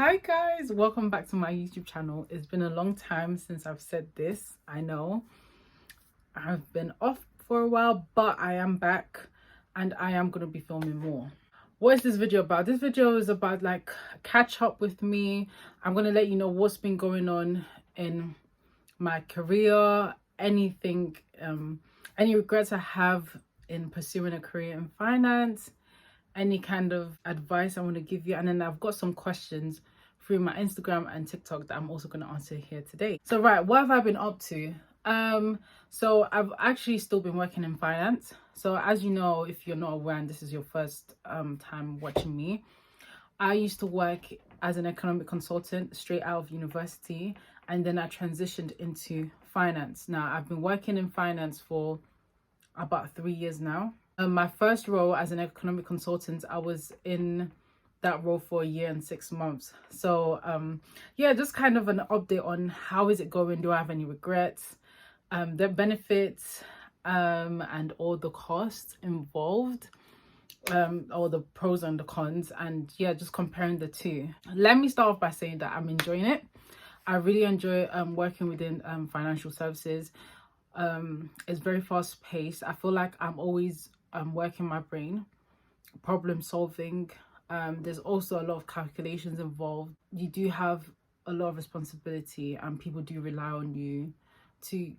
Hi guys, welcome back to my YouTube channel. It's been a long time since I've said this. I know I've been off for a while, but I am back and I am going to be filming more. What is this video about? This video is about like catch up with me. I'm going to let you know what's been going on in my career, anything, any regrets I have in pursuing a career in finance, any kind of advice I want to give you, and then I've got some questions through my Instagram and TikTok that I'm also going to answer here today. So right, what have I been up to? So I've actually still been working in finance. So as you know, if you're not aware and this is your first time watching me, I used to work as an economic consultant straight out of university, and then I transitioned into finance. Now I've been working in finance for about 3 years now. My first role as an economic consultant, I was in that role for 1 year and 6 months. So yeah, just kind of an update on how is it going, do I have any regrets, the benefits, and all the costs involved, all the pros and the cons, and yeah, just comparing the two. Let me start off by saying that I'm enjoying it. I really enjoy working within financial services. It's very fast paced. I feel like I'm always working my brain, problem solving. There's also a lot of calculations involved. You do have a lot of responsibility and people do rely on you to,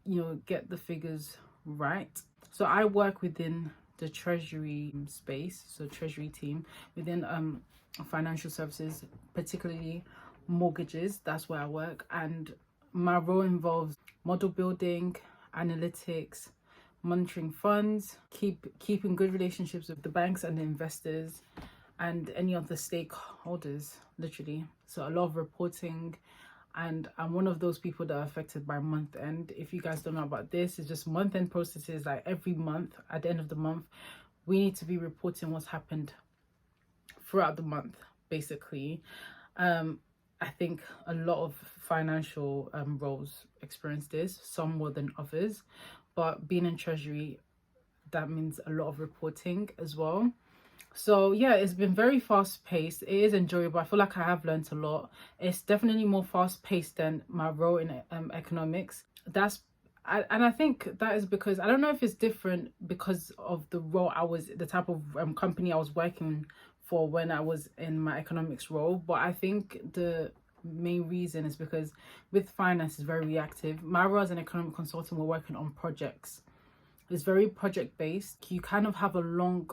get the figures right. So I work within the treasury space, so treasury team within financial services, particularly mortgages. That's where I work, and my role involves model building, analytics, monitoring funds, keeping good relationships with the banks and the investors and any of the stakeholders, literally. So a lot of reporting, and I'm one of those people that are affected by month end. If you guys don't know about this, it's just month end processes. Like every month, at the end of the month, we need to be reporting what's happened throughout the month, basically. I think a lot of financial roles experience this, some more than others, but being in treasury, that means a lot of reporting as well. So yeah, it's been very fast paced. It is enjoyable. I feel like I have learned a lot. It's definitely more fast paced than my role in economics. And I think that is because I don't know if it's different because of the role the type of company I was working for when I was in my economics role, but I think the main reason is because with finance is very reactive. My role as an economic consultant, we're working on projects. It's very project based. You kind of have a long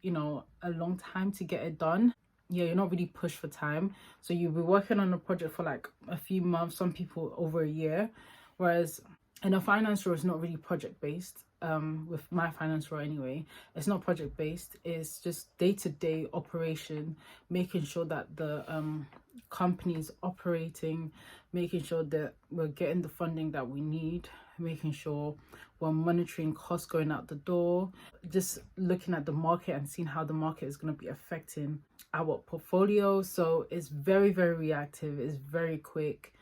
time to get it done. Yeah, you're not really pushed for time, so you'll be working on a project for like a few months, some people over a year, whereas in a finance role it's not really project based. With my finance role anyway, it's not project based. It's just day-to-day operation, making sure that the company is operating, making sure that we're getting the funding that we need, making sure we're monitoring costs going out the door, just looking at the market and seeing how the market is going to be affecting our portfolio. So it's very, very reactive. It's very quick.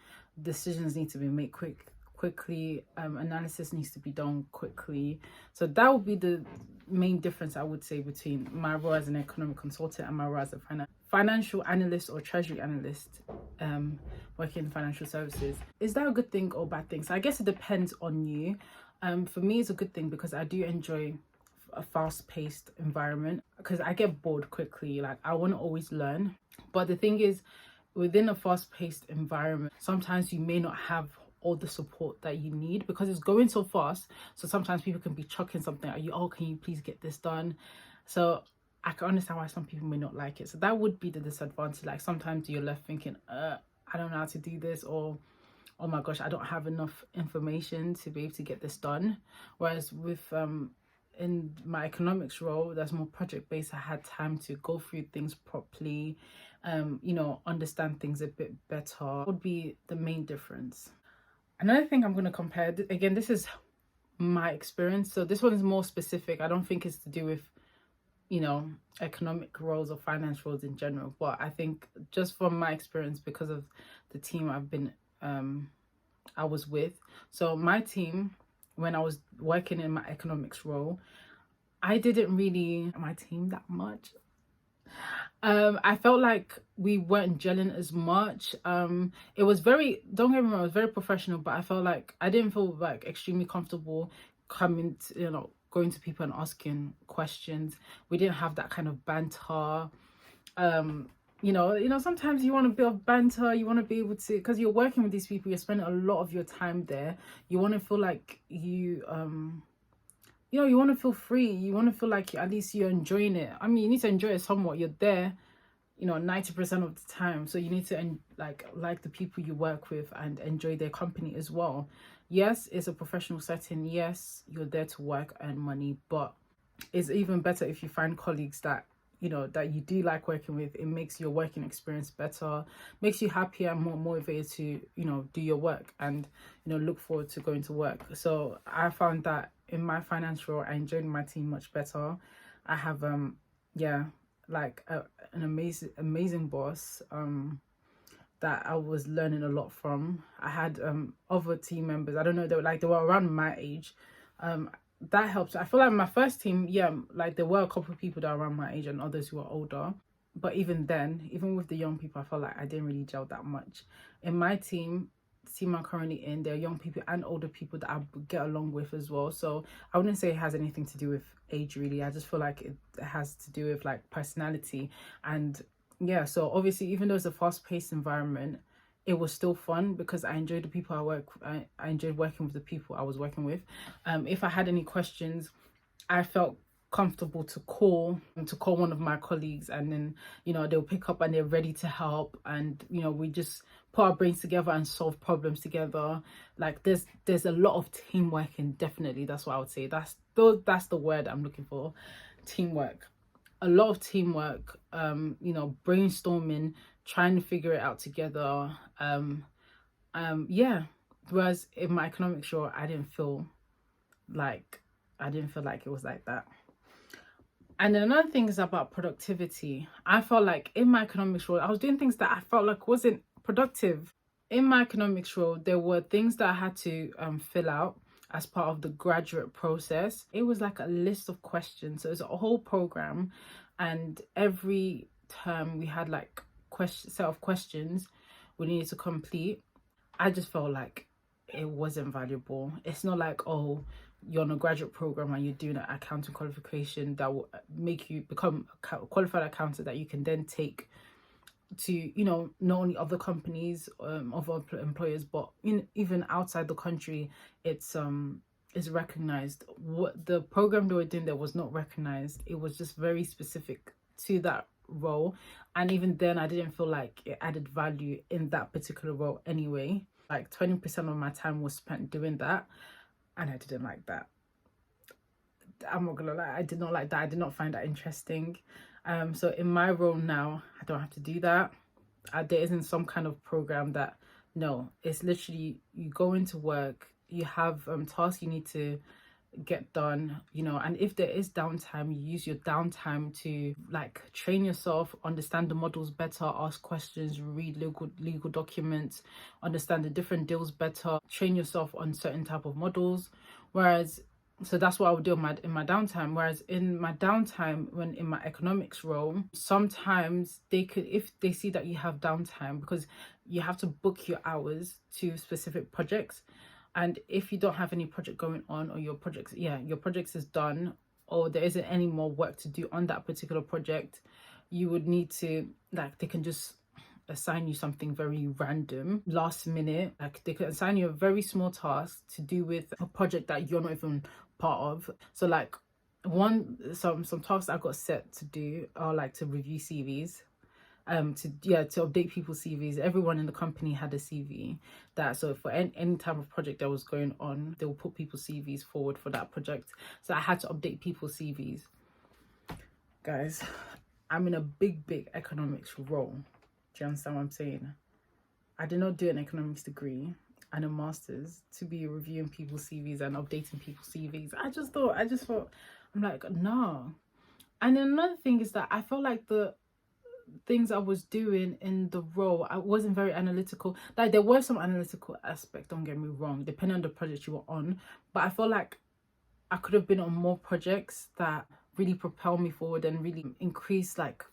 Decisions need to be made quickly. Analysis needs to be done quickly. So that would be the main difference, I would say, between my role as an economic consultant and my role as a financial analyst or treasury analyst, working in financial services. Is that a good thing or bad thing? So I guess it depends on you. For me, it's a good thing because I do enjoy a fast-paced environment, because I get bored quickly. Like, I want to always learn. But the thing is, within a fast-paced environment, sometimes you may not have all the support that you need because it's going so fast. So sometimes people can be chucking something at you. Oh, can you please get this done? So I can understand why some people may not like it. So that would be the disadvantage. Like, sometimes you're left thinking, I don't know how to do this, or oh my gosh, I don't have enough information to be able to get this done. Whereas with in my economics role, that's more project based. I had time to go through things properly, understand things a bit better. Would be the main difference. Another thing I'm going to compare, again, this is my experience, so this one is more specific. I don't think it's to do with economic roles or finance roles in general, but I think just from my experience, because of the team I was with. So my team, when I was working in my economics role, I didn't really my team that much. I felt like we weren't gelling as much. It was very, don't get me wrong, it was very professional, but I felt like I didn't feel like extremely comfortable coming to, going to people and asking questions. We didn't have that kind of banter. Um, sometimes you want a bit of banter, you want to be able to, because you're working with these people, you're spending a lot of your time there. You want to feel like you want to feel free. You want to feel like at least you're enjoying it. I mean, you need to enjoy it somewhat. You're there, 90% of the time. So you need to like the people you work with and enjoy their company as well. Yes, it's a professional setting. Yes, you're there to work and money, but it's even better if you find colleagues that that you do like working with. It makes your working experience better, makes you happier and more motivated to do your work and look forward to going to work. So I found that in my finance role I enjoyed my team much better. I have yeah, like an amazing boss that I was learning a lot from. I had other team members, I don't know, they were around my age. That helps. I feel like my first team, yeah, like there were a couple of people that are around my age and others who are older. But even then, even with the young people, I felt like I didn't really gel that much. In my team, the team I'm currently in, there are young people and older people that I get along with as well. So I wouldn't say it has anything to do with age, really. I just feel like it has to do with like personality. And yeah, so obviously, even though it's a fast-paced environment, it was still fun because I enjoyed the people I enjoyed working with the people I was working with. If I had any questions, I felt comfortable to call one of my colleagues, and then they'll pick up and they're ready to help, and we just put our brains together and solve problems together. Like there's a lot of teamwork, and definitely that's what I would say. That's the word I'm looking for. Teamwork. A lot of teamwork, brainstorming, trying to figure it out together. Yeah. Whereas in my economics role, I didn't feel like it was like that. And then another thing is about productivity. I felt like in my economics role, I was doing things that I felt like wasn't productive. In my economics role, there were things that I had to fill out as part of the graduate process. It was like a list of questions. So it was a whole program, and every term we had like set of questions we needed to complete. I just felt like it wasn't valuable. It's not like, oh, you're on a graduate program and you're doing an accounting qualification that will make you become a qualified accountant that you can then take to not only other companies, other employers, but even outside the country. It's recognized. What the program they were doing there was not recognized. It was just very specific to that role, and even then I didn't feel like it added value in that particular role anyway. Like 20% of my time was spent doing that, and I didn't like that. I'm not gonna lie, I did not like that. I did not find that interesting. So in my role now, I don't have to do that. There isn't some kind of program that, no, it's literally you go into work, you have tasks you need to get done, and if there is downtime, you use your downtime to like train yourself, understand the models better, ask questions, read legal documents, understand the different deals better, train yourself on certain type of models. So that's what I would do in my downtime. Whereas in my downtime, when in my economics role, sometimes if they see that you have downtime, because you have to book your hours to specific projects, and if you don't have any project going on, or your projects is done, or there isn't any more work to do on that particular project, you would need to, like, they can just assign you something very random last minute. Like they could assign you a very small task to do with a project that you're not even part of. So like some tasks I got set to do are like to review CVs, to update people's CVs. Everyone in the company had a CV, so for any type of project that was going on, they will put people's CVs forward for that project. So I had to update people's CVs. Guys, I'm in a big economics role. Do you understand what I'm saying? I did not do an economics degree and a master's to be reviewing people's CVs and updating people's CVs. I just thought, I'm like, no. And then another thing is that I felt like the things I was doing in the role, I wasn't very analytical. Like there were some analytical aspects, don't get me wrong, depending on the project you were on, but I felt like I could have been on more projects that really propel me forward and really increase like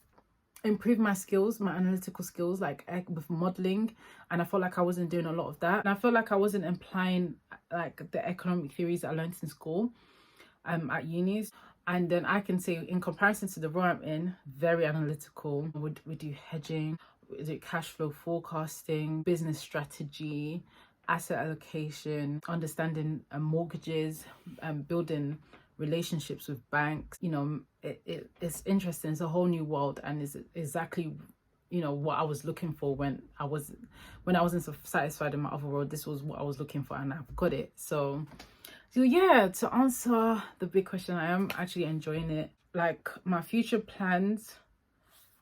improve my skills, my analytical skills, like with modeling, and I felt like I wasn't doing a lot of that. And I felt like I wasn't applying like the economic theories that I learned in school at unis. And then I can say, in comparison to the role I'm in, very analytical. We do hedging, we do cash flow forecasting, business strategy, asset allocation, understanding mortgages, building relationships with banks. You know, it's interesting. It's a whole new world, and it's exactly, you know, what I was looking for when I wasn't so satisfied in my other role. This was what I was looking for, and I've got it. So yeah, to answer the big question, I am actually enjoying it. Like my future plans,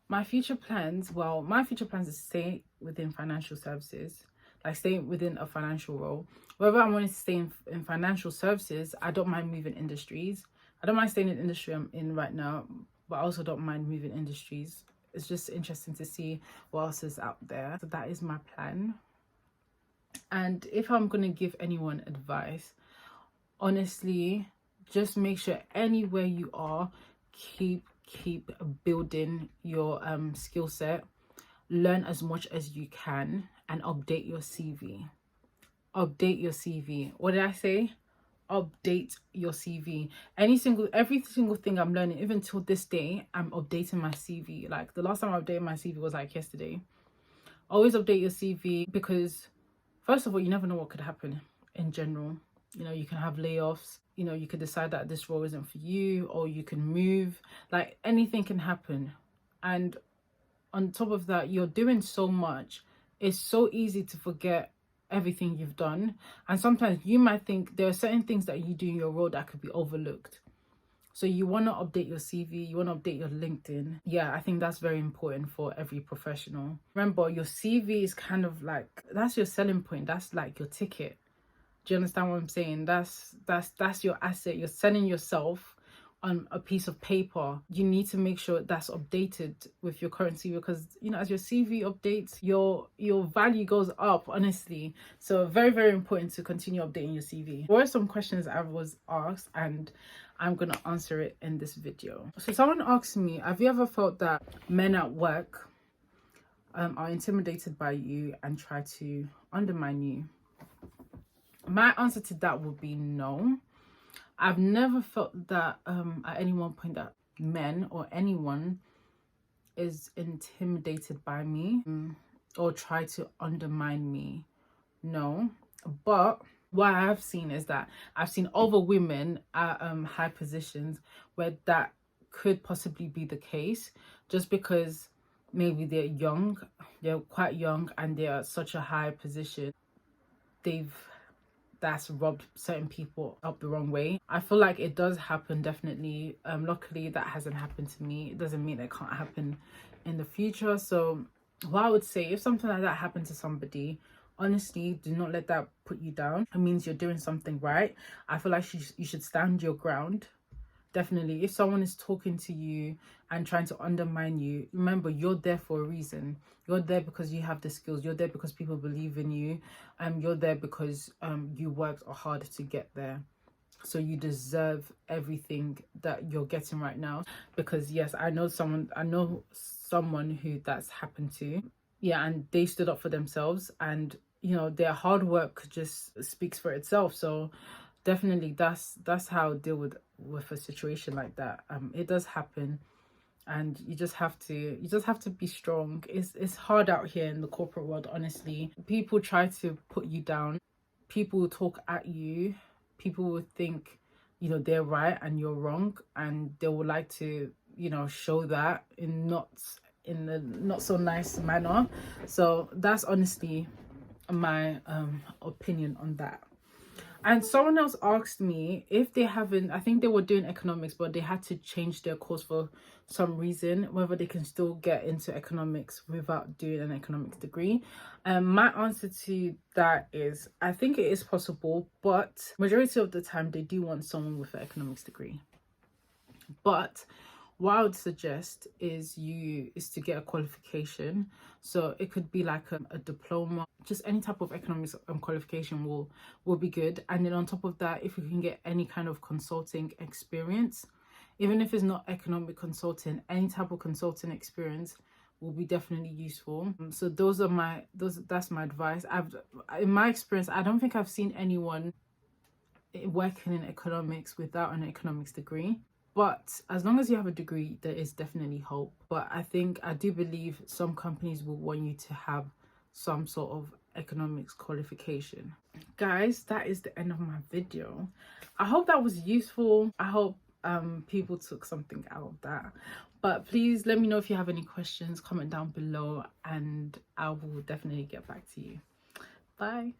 well, my future plans is to stay within financial services, like staying within a financial role. Whether I wanted to stay in financial services, I don't mind moving industries. I don't mind staying in the industry I'm in right now, but I also don't mind moving industries. It's just interesting to see what else is out there. So that is my plan. And if I'm going to give anyone advice, honestly, just make sure anywhere you are, keep building your skill set. Learn as much as you can and update your CV. Update your CV. What did I say? Update your CV. Every single thing I'm learning, even till this day, I'm updating my CV. Like the last time I updated my CV was like yesterday. Always update your CV, because first of all, you never know what could happen in general. You know, you can have layoffs, you know, you could decide that this role isn't for you, or you can move, like anything can happen. And on top of that, you're doing so much, it's so easy to forget everything you've done. And sometimes you might think there are certain things that you do in your role that could be overlooked. So you want to update your CV, you want to update your LinkedIn. Yeah, I think that's very important for every professional. Remember, your CV is kind of like, that's your selling point, that's like your ticket. Do you understand what I'm saying? That's your asset. You're selling yourself on a piece of paper. You need to make sure that's updated with your current CV, because, you know, as your CV updates, your value goes up, honestly. So very, very important to continue updating your CV. There were some questions I was asked, and I'm gonna answer it in this video. So someone asked me, have you ever felt that men at work are intimidated by you and try to undermine you? My answer to that would be no. I've never felt that at any one point that men or anyone is intimidated by me or try to undermine me. No. But what I have seen is that I've seen other women at high positions where that could possibly be the case, just because maybe they're quite young, and they're at such a high position. That's rubbed certain people up the wrong way. I feel like it does happen, definitely. Luckily that hasn't happened to me. It doesn't mean it can't happen in the future. So what I would say, if something like that happened to somebody, honestly, do not let that put you down. It means you're doing something right. I feel like you should stand your ground. Definitely, if someone is talking to you and trying to undermine you, remember, you're there for a reason. You're there because you have the skills. You're there because people believe in you. You're there because you worked hard to get there. So you deserve everything that you're getting right now. Because yes, I know someone who that's happened to. Yeah, and they stood up for themselves, and you know, their hard work just speaks for itself. So definitely that's how I deal with a situation like that. It does happen, and you just have to be strong. It's hard out here in the corporate world, honestly. People try to put you down, people will talk at you, people will think, you know, they're right and you're wrong, and they would like to, you know, show that in a not so nice manner. So that's honestly my opinion on that. And someone else asked me if they haven't, I think they were doing economics, but they had to change their course for some reason, whether they can still get into economics without doing an economics degree. My answer to that is, I think it is possible, but majority of the time they do want someone with an economics degree. But what I would suggest is to get a qualification. So it could be like a diploma, just any type of economics qualification will be good. And then on top of that, if you can get any kind of consulting experience, even if it's not economic consulting, any type of consulting experience will be definitely useful. So that's my advice. In my experience, I don't think I've seen anyone working in economics without an economics degree. But as long as you have a degree, there is definitely hope. But I do believe some companies will want you to have some sort of economics qualification. Guys, that is the end of my video. I hope that was useful. I hope people took something out of that. But please let me know if you have any questions, comment down below, and I will definitely get back to you. Bye.